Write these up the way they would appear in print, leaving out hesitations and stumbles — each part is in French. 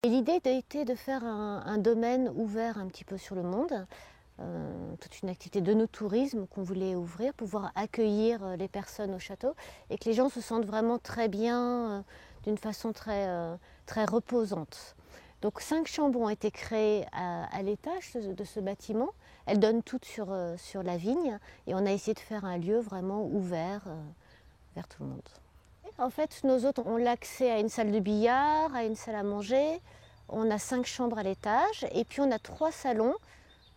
Et l'idée était de faire un domaine ouvert un petit peu sur le monde, toute une activité de no-tourisme qu'on voulait ouvrir, pouvoir accueillir les personnes au château et que les gens se sentent vraiment très bien, d'une façon très reposante. Donc 5 chambres ont été créées à l'étage de ce bâtiment. Elles donnent toutes sur la vigne et on a essayé de faire un lieu vraiment ouvert vers tout le monde. En fait, nos hôtes ont l'accès à une salle de billard, à une salle à manger. On a 5 chambres à l'étage et puis on a 3 salons,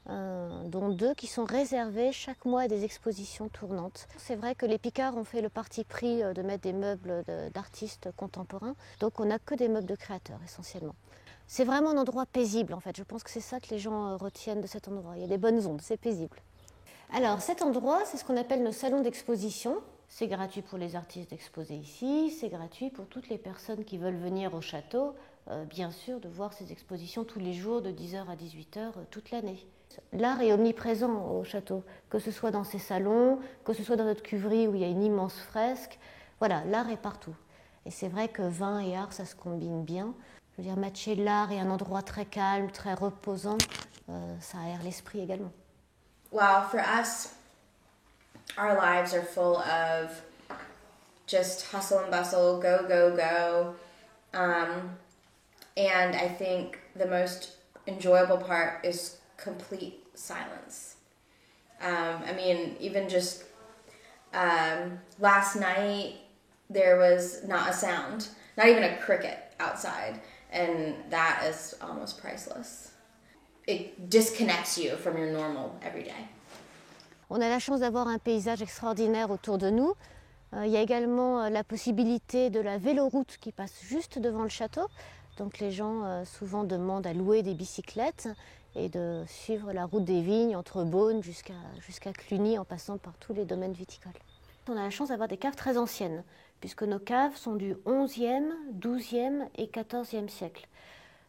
dont 2 qui sont réservés chaque mois à des expositions tournantes. C'est vrai que les Picards ont fait le parti pris de mettre des meubles d'artistes contemporains, donc on n'a que des meubles de créateurs essentiellement. C'est vraiment un endroit paisible en fait, je pense que c'est ça que les gens retiennent de cet endroit. Il y a des bonnes ondes, c'est paisible. Alors cet endroit, c'est ce qu'on appelle nos salons d'exposition. C'est gratuit pour les artistes d'exposer ici, c'est gratuit pour toutes les personnes qui veulent venir au château, bien sûr, de voir ces expositions tous les jours de 10h à 18h toute l'année. L'art est omniprésent au château, que ce soit dans ces salons, que ce soit dans notre cuverie où il y a une immense fresque. Voilà, l'art est partout. Et c'est vrai que vin et art, ça se combine bien. Je veux dire, matcher l'art et un endroit très calme, très reposant, ça aère l'esprit également. Well, for us, our lives are full of just hustle and bustle, go, go, go. And I think the most enjoyable part is complete silence. I mean, even just last night, there was not a sound, not even a cricket outside, and that is almost priceless. It disconnects you from your normal everyday. On a la chance d'avoir un paysage extraordinaire autour de nous. Il y a également la possibilité de la véloroute qui passe juste devant le château. Donc les gens souvent demandent à louer des bicyclettes et de suivre la route des vignes entre Beaune jusqu'à Cluny en passant par tous les domaines viticoles. On a la chance d'avoir des caves très anciennes puisque nos caves sont du XIe, XIIe et XIVe siècle.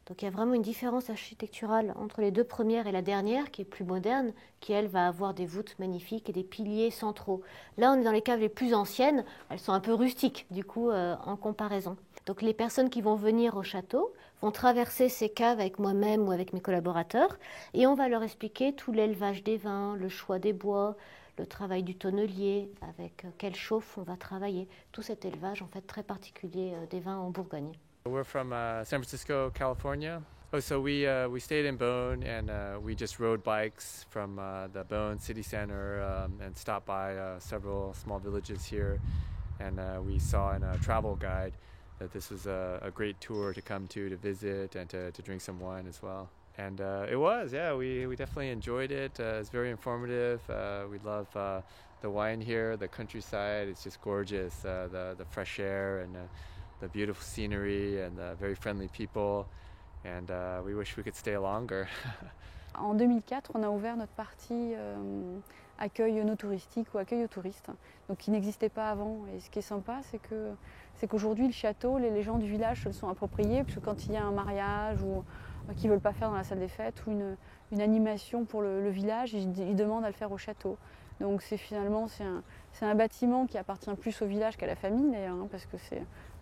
Donc il y a vraiment une différence architecturale entre les 2 premières et la dernière, qui est plus moderne, qui elle va avoir des voûtes magnifiques et des piliers centraux. Là on est dans les caves les plus anciennes, elles sont un peu rustiques du coup en comparaison. Donc les personnes qui vont venir au château vont traverser ces caves avec moi-même ou avec mes collaborateurs et on va leur expliquer tout l'élevage des vins, le choix des bois, le travail du tonnelier, avec quelle chauffe on va travailler, tout cet élevage en fait très particulier des vins en Bourgogne. We're from San Francisco, California. Oh, so we stayed in Beaune and we just rode bikes from the Beaune city center and stopped by several small villages here. And we saw in a travel guide that this was a great tour to come to visit and to drink some wine as well. And it was, yeah, we definitely enjoyed it. It's very informative. We love the wine here, the countryside. It's just gorgeous, the fresh air and the beautiful scenery and the very friendly people, and we wish we could stay longer. En 2004, on a ouvert notre partie accueil no touristique ou accueil aux touristes, donc qui n'existait pas avant. Et ce qui est sympa, c'est qu'aujourd'hui le château, les gens du village se le sont appropriés, parce que quand il y a un mariage ou qu'ils ne veulent pas faire dans la salle des fêtes ou une animation pour le village, ils demandent à le faire au château. Donc finalement c'est un bâtiment qui appartient plus au village qu'à la famille d'ailleurs, hein, parce que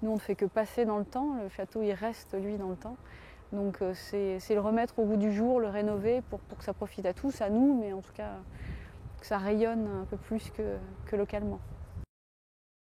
nous on ne fait que passer dans le temps, le château il reste lui dans le temps. Donc c'est le remettre au goût du jour, le rénover pour que ça profite à tous, à nous, mais en tout cas que ça rayonne un peu plus que localement.